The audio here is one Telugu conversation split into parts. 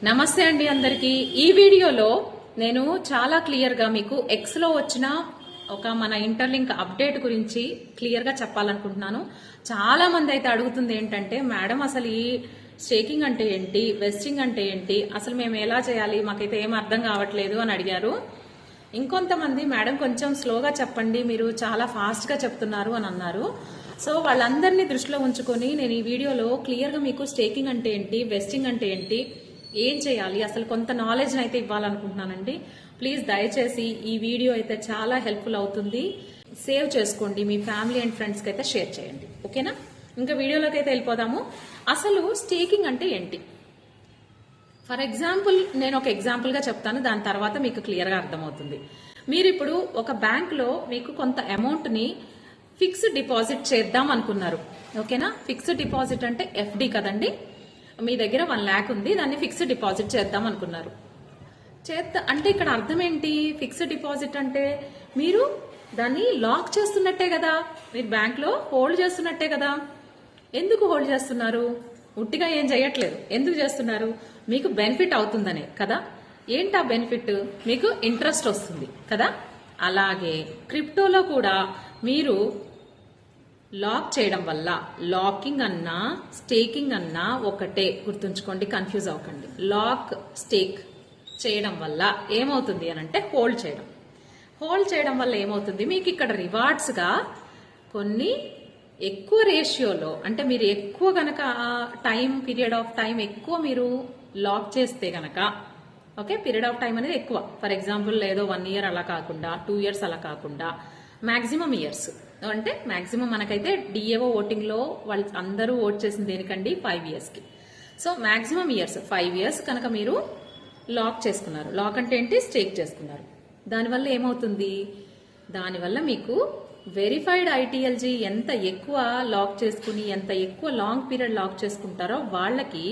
నమస్తే అండి అందరికీ. ఈ వీడియోలో నేను చాలా క్లియర్గా మీకు ఎక్స్లో వచ్చిన ఒక మన ఇంటర్లింక్ అప్డేట్ గురించి క్లియర్గా చెప్పాలనుకుంటున్నాను. చాలా మంది అయితే అడుగుతుంది ఏంటంటే, మేడం అసలు ఈ స్టేకింగ్ అంటే ఏంటి, వెస్టింగ్ అంటే ఏంటి, అసలు మేము ఎలా చేయాలి, మాకైతే ఏం అర్థం కావట్లేదు అని అడిగారు. ఇంకొంతమంది మేడం కొంచెం స్లోగా చెప్పండి, మీరు చాలా ఫాస్ట్గా చెప్తున్నారు అని అన్నారు. సో వాళ్ళందరినీ దృష్టిలో ఉంచుకొని నేను ఈ వీడియోలో క్లియర్గా మీకు స్టేకింగ్ అంటే ఏంటి, వెస్టింగ్ అంటే ఏంటి, ఏం చేయాలి, అసలు కొంత నాలెడ్జ్ అయితే ఇవ్వాలనుకుంటున్నానండి. ప్లీజ్ దయచేసి ఈ వీడియో అయితే చాలా హెల్ప్ఫుల్ అవుతుంది. సేవ్ చేసుకోండి, మీ ఫ్యామిలీ అండ్ ఫ్రెండ్స్కి అయితే షేర్ చేయండి. ఓకేనా? ఇంకా వీడియోలోకి అయితే వెళ్ళిపోదాము. అసలు స్టేకింగ్ అంటే ఏంటి? ఫర్ ఎగ్జాంపుల్ నేను ఒక ఎగ్జాంపుల్గా చెప్తాను, దాని తర్వాత మీకు క్లియర్గా అర్థమవుతుంది. మీరు ఇప్పుడు ఒక బ్యాంక్లో మీకు కొంత అమౌంట్ని ఫిక్స్డ్ డిపాజిట్ చేద్దాం అనుకున్నారు. ఓకేనా? ఫిక్స్డ్ డిపాజిట్ అంటే ఎఫ్డి కదండి. మీ దగ్గర 1 lakh ఉంది, దాన్ని ఫిక్స్డ్ డిపాజిట్ చేద్దాం అనుకున్నారు. అంటే ఇక్కడ అర్థం ఏంటి? ఫిక్స్డ్ డిపాజిట్ అంటే మీరు దాన్ని లాక్ చేస్తున్నట్టే కదా, మీరు బ్యాంక్లో హోల్డ్ చేస్తున్నట్టే కదా. ఎందుకు హోల్డ్ చేస్తున్నారు? ఉట్టిగా ఏం చేయట్లేదు. ఎందుకు చేస్తున్నారు? మీకు బెనిఫిట్ అవుతుందనే కదా. ఏంటా బెనిఫిట్? మీకు ఇంట్రెస్ట్ వస్తుంది కదా. అలాగే క్రిప్టోలో కూడా మీరు లాక్ చేయడం వల్ల, లాకింగ్ అన్నా స్టేకింగ్ అన్నా ఒకటే, గుర్తుంచుకోండి, కన్ఫ్యూజ్ అవ్వకండి. లాక్ స్టేక్ చేయడం వల్ల ఏమవుతుంది అని అంటే హోల్డ్ చేయడం వల్ల ఏమవుతుంది, మీకు ఇక్కడ రివార్డ్స్గా కొన్ని ఎక్కువ రేషియోలో, అంటే మీరు ఎక్కువ గనక పీరియడ్ ఆఫ్ టైం ఎక్కువ మీరు లాక్ చేస్తే గనక, ఓకే, పీరియడ్ ఆఫ్ టైం అనేది ఎక్కువ. ఫర్ ఎగ్జాంపుల్ ఏదో 1 year అలా కాకుండా, 2 years అలా కాకుండా మాక్సిమం ఇయర్స్, అంటే మాక్సిమం మనకైతే డిఏఓ ఓటింగ్ లో వాళ్ళు అందరూ ఓట్ చేసింది దేనికండి? 5 years కి. సో మాక్సిమం ఇయర్స్ 5 years కనుక మీరు లాక్ చేసుకున్నారు. లాక్ అంటే ఏంటి? స్టేక్ చేసుకున్నారు. దానివల్ల ఏమవుతుంది? దానివల్ల మీకు వెరిఫైడ్ ఐటీఎల్జీ ఎంత ఎక్కువ లాక్ చేసుకుని, ఎంత ఎక్కువ లాంగ్ పీరియడ్ లాక్ చేసుకుంటారో వాళ్ళకి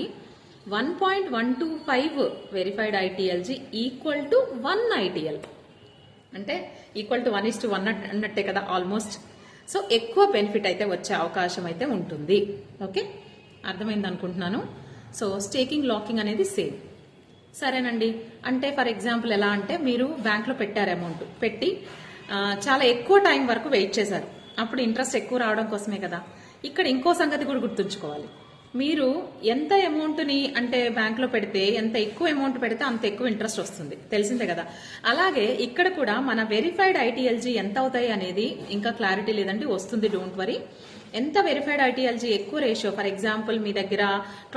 1.125 verified ITLG equal to 1 ITL, అంటే ఈక్వల్ టు 1:1 అన్నట్టే కదా ఆల్మోస్ట్. సో ఎక్కువ బెనిఫిట్ అయితే వచ్చే అవకాశం అయితే ఉంటుంది. ఓకే, అర్థమైంది అనుకుంటున్నాను. సో స్టేకింగ్, లాకింగ్ అనేది సేమ్. సరేనండి. అంటే ఫర్ ఎగ్జాంపుల్ ఎలా అంటే, మీరు బ్యాంక్లో పెట్టారు, అమౌంట్ పెట్టి చాలా ఎక్కువ టైం వరకు వెయిట్ చేశారు. అప్పుడు ఇంట్రెస్ట్ ఎక్కువ రావడం కోసమే కదా. ఇక్కడ ఇంకో సంగతి కూడా గుర్తుంచుకోవాలి. మీరు ఎంత అమౌంట్ని అంటే బ్యాంక్లో పెడితే, ఎంత ఎక్కువ అమౌంట్ పెడితే అంత ఎక్కువ ఇంట్రెస్ట్ వస్తుంది, తెలిసిందే కదా. అలాగే ఇక్కడ కూడా మన వెరిఫైడ్ ఐటీఎల్జీ ఎంత అవుతాయి అనేది ఇంకా క్లారిటీ లేదండి, వస్తుంది, డోంట్ వరీ. ఎంత వెరిఫైడ్ ఐటీఎల్జీ ఎక్కువ రేషియో, ఫర్ ఎగ్జాంపుల్ మీ దగ్గర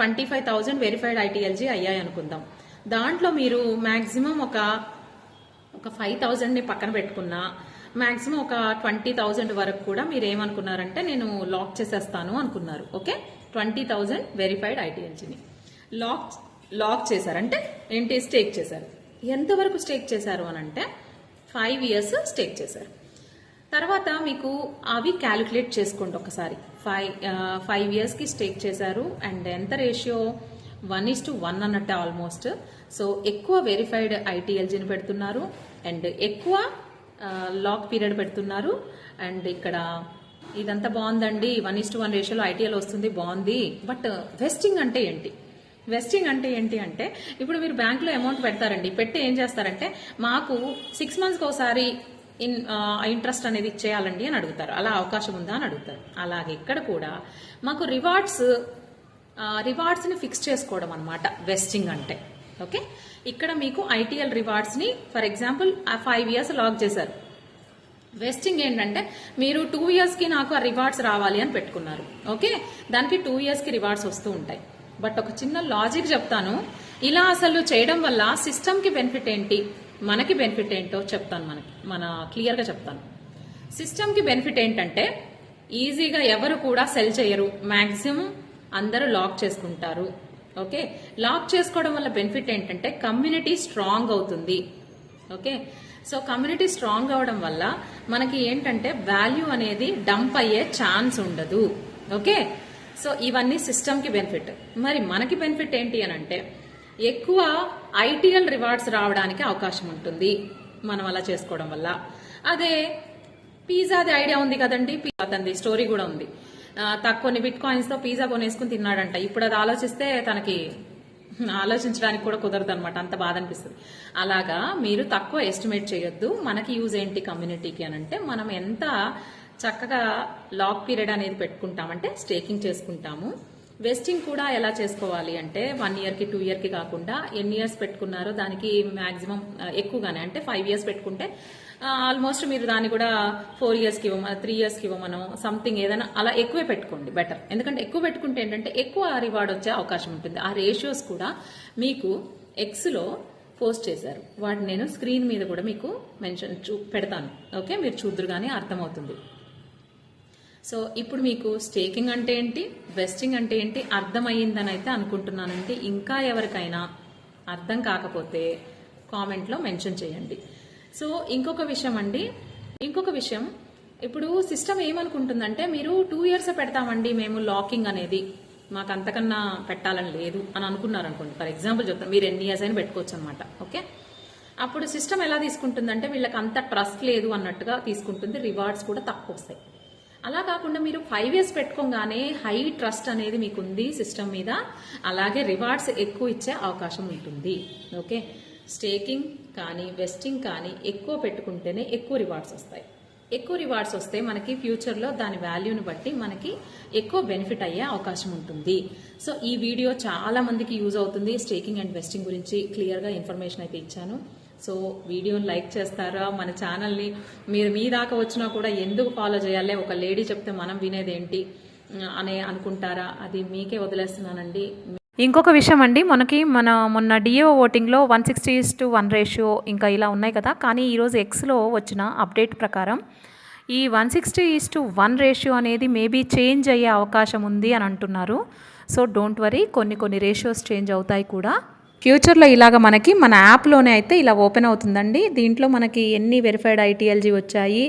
25,000 వెరిఫైడ్ ఐటీఎల్జీ అయ్యాయి అనుకుందాం. దాంట్లో మీరు మాక్సిమం ఒక 5,000ని పక్కన పెట్టుకున్నా, మాక్సిమం ఒక 20,000 వరకు కూడా మీరు ఏమనుకున్నారంటే నేను లాక్ చేసేస్తాను అనుకున్నారు. ఓకే, 20,000 వెరిఫైడ్ ఐటీఎల్జీని లాక్ చేశారు. అంటే ఏంటి? స్టేక్ చేశారు. ఎంతవరకు స్టేక్ చేశారు అని అంటే 5 years స్టేక్ చేశారు. తర్వాత మీకు అవి క్యాలిక్యులేట్ చేసుకోండి ఒకసారి. 5 years కి స్టేక్ చేశారు. అండ్ ఎంత రేషియో? 1:1 అన్నట్టే ఆల్మోస్ట్. సో ఎక్కువ వెరిఫైడ్ ఐటీఎల్జీని పెడుతున్నారు అండ్ ఎక్కువ లాక్ పీరియడ్ పెడుతున్నారు. అండ్ ఇక్కడ ఇదంతా బాగుందండి, 1:1 రేషియోలో ఐటీఎల్ వస్తుంది, బాగుంది. బట్ వెస్టింగ్ అంటే ఏంటి? వెస్టింగ్ అంటే ఏంటి అంటే, ఇప్పుడు మీరు బ్యాంకులో అమౌంట్ పెడతారండి, పెట్టి ఏం చేస్తారంటే మాకు 6 monthsకి ఒకసారి ఇంట్రెస్ట్ అనేది ఇచ్చేయాలండి అని అడుగుతారు. అలా అవకాశం ఉందా అని అడుగుతారు. అలాగే ఇక్కడ కూడా మాకు రివార్డ్స్ని ఫిక్స్ చేసుకోవడం అనమాట వెస్టింగ్ అంటే. ఓకే, ఇక్కడ మీకు ఐటీఎల్ రివార్డ్స్ని ఫర్ ఎగ్జాంపుల్ 5 years లాక్ చేశారు. వెస్టింగ్ ఏంటంటే మీరు 2 yearsకి నాకు ఆ రివార్డ్స్ రావాలి అని పెట్టుకున్నారు. ఓకే, దానికి 2 yearsకి రివార్డ్స్ వస్తూ ఉంటాయి. బట్ ఒక చిన్న లాజిక్ చెప్తాను. ఇలా అసలు చేయడం వల్ల సిస్టమ్కి బెనిఫిట్ ఏంటి, మనకి బెనిఫిట్ ఏంటో చెప్తాను. మన క్లియర్గా చెప్తాను. సిస్టమ్కి బెనిఫిట్ ఏంటంటే ఈజీగా ఎవరు కూడా సెల్ చేయరు, మ్యాక్సిమం అందరూ లాక్ చేసుకుంటారు. ఓకే, లాక్ చేసుకోవడం వల్ల బెనిఫిట్ ఏంటంటే కమ్యూనిటీ స్ట్రాంగ్ అవుతుంది. ఓకే, సో కమ్యూనిటీ స్ట్రాంగ్ అవడం వల్ల మనకి ఏంటంటే వాల్యూ అనేది డంప్ అయ్యే ఛాన్స్ ఉండదు. ఓకే, సో ఇవన్నీ సిస్టమ్కి బెనిఫిట్. మరి మనకి బెనిఫిట్ ఏంటి అని అంటే ఎక్కువ ఐటీఎల్ రివార్డ్స్ రావడానికి అవకాశం ఉంటుంది మనం అలా చేసుకోవడం వల్ల. అదే పిజ్జాది ఐడియా ఉంది కదండి, అతనిది స్టోరీ కూడా ఉంది. కొన్ని బిట్ కాయిన్స్ తో పిజ్జా కొనేసుకుని తిన్నాడంట. ఇప్పుడు అది ఆలోచిస్తే తనకి ఆలోచించడానికి కూడా కుదరదు అనమాట, అంత బాధ అనిపిస్తుంది. అలాగా మీరు తక్కువ ఎస్టిమేట్ చేయొద్దు. మనకి యూజ్ ఏంటి కమ్యూనిటీకి అని అంటే, మనం ఎంత చక్కగా లాక్ పీరియడ్ అనేది పెట్టుకుంటామంటే స్టేకింగ్ చేసుకుంటాము. వెస్టింగ్ కూడా ఎలా చేసుకోవాలి అంటే 1 ఇయర్కి 2 ఇయర్కి కాకుండా ఎన్ని ఇయర్స్ పెట్టుకున్నారో దానికి మ్యాక్సిమం ఎక్కువగానే, అంటే 5 ఇయర్స్ పెట్టుకుంటే ఆల్మోస్ట్ మీరు దాన్ని కూడా 4 ఇయర్స్కి ఇవ్వమో 3 ఇయర్స్కి ఇవ్వమనో సంథింగ్ ఏదైనా అలా ఎక్కువే పెట్టుకోండి బెటర్. ఎందుకంటే ఎక్కువ పెట్టుకుంటే ఏంటంటే ఎక్కువ రివార్డ్ వచ్చే అవకాశం ఉంటుంది. ఆ రేషియోస్ కూడా మీకు ఎక్స్లో పోస్ట్ చేశారు, వాటిని నేను స్క్రీన్ మీద కూడా మీకు పెడతాను. ఓకే, మీరు చూద్దరు కానీ అర్థమవుతుంది. సో ఇప్పుడు మీకు స్టేకింగ్ అంటే ఏంటి, వెస్టింగ్ అంటే ఏంటి అర్థమయ్యిందని అయితే అనుకుంటున్నానండి. ఇంకా ఎవరికైనా అర్థం కాకపోతే కామెంట్లో మెన్షన్ చేయండి. సో ఇంకొక విషయం ఇప్పుడు సిస్టమ్ ఏమనుకుంటుందంటే, మీరు 2 ఇయర్స్ పెడతామండి మేము లాకింగ్ అనేది, మాకు అంతకన్నా పెట్టాలని లేదు అని అనుకున్నారు అనుకోండి. ఫర్ ఎగ్జాంపుల్ చెప్తాను, మీరు ఎన్ని ఇయర్స్ అయినా పెట్టుకోవచ్చు అనమాట. ఓకే, అప్పుడు సిస్టమ్ ఎలా తీసుకుంటుందంటే వీళ్ళకి అంత ట్రస్ట్ లేదు అన్నట్టుగా తీసుకుంటుంది, రివార్డ్స్ కూడా తక్కువ వస్తాయి. అలా కాకుండా మీరు 5 ఇయర్స్ పెట్టుకోగానే హై ట్రస్ట్ అనేది మీకు ఉంది సిస్టమ్ మీద, అలాగే రివార్డ్స్ ఎక్కువ ఇచ్చే అవకాశం ఉంటుంది. ఓకే, స్టేకింగ్ కానీ వెస్టింగ్ కానీ ఎక్కువ పెట్టుకుంటేనే ఎక్కువ రివార్డ్స్ వస్తాయి. ఎక్కువ రివార్డ్స్ వస్తే మనకి ఫ్యూచర్లో దాని వాల్యూని బట్టి మనకి ఎక్కువ బెనిఫిట్ అయ్యే అవకాశం ఉంటుంది. సో ఈ వీడియో చాలా మందికి యూజ్ అవుతుంది. స్టేకింగ్ అండ్ వెస్టింగ్ గురించి క్లియర్గా ఇన్ఫర్మేషన్ అయితే ఇచ్చాను. సో వీడియోని లైక్ చేస్తారా, మన ఛానల్ని మీరు మీ దాకా వచ్చినా కూడా ఎందుకు ఫాలో చేయాలి, ఒక లేడీ చెప్తే మనం వినేదేంటి అని అనుకుంటారా, అది మీకే వదిలేస్తున్నానండి. ఇంకొక విషయం అండి, మొన్న డిఓ ఓటింగ్లో 160:1 రేషియో ఇంకా ఇలా ఉన్నాయి కదా, కానీ ఈరోజు ఎక్స్లో వచ్చిన అప్డేట్ ప్రకారం ఈ 160:1 రేషియో అనేది మేబీ చేంజ్ అయ్యే అవకాశం ఉంది అని అంటున్నారు. సో డోంట్ వరీ, కొన్ని రేషియోస్ చేంజ్ అవుతాయి కూడా ఫ్యూచర్లో. ఇలాగ మనకి మన యాప్లోనే అయితే ఇలా ఓపెన్ అవుతుందండి. దీంట్లో మనకి ఎన్ని వెరిఫైడ్ ఐటీఎల్జీ వచ్చాయి,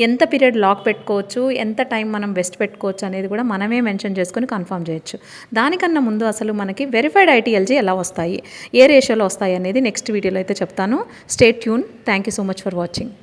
ఎంత పీరియడ్ లాక్ పెట్టుకోవచ్చు, ఎంత టైం మనం వెస్ట్ పెట్టుకోవచ్చు అనేది కూడా మనమే మెన్షన్ చేసుకొని కన్ఫర్మ్ చేయొచ్చు. దానికన్నా ముందు అసలు మనకి వెరిఫైడ్ ఐటీఎల్జీ ఎలా వస్తాయి, ఏ రేషియోలో వస్తాయి అనేది నెక్స్ట్ వీడియోలో అయితే చెప్తాను. Stay tune. Thank you so much for watching.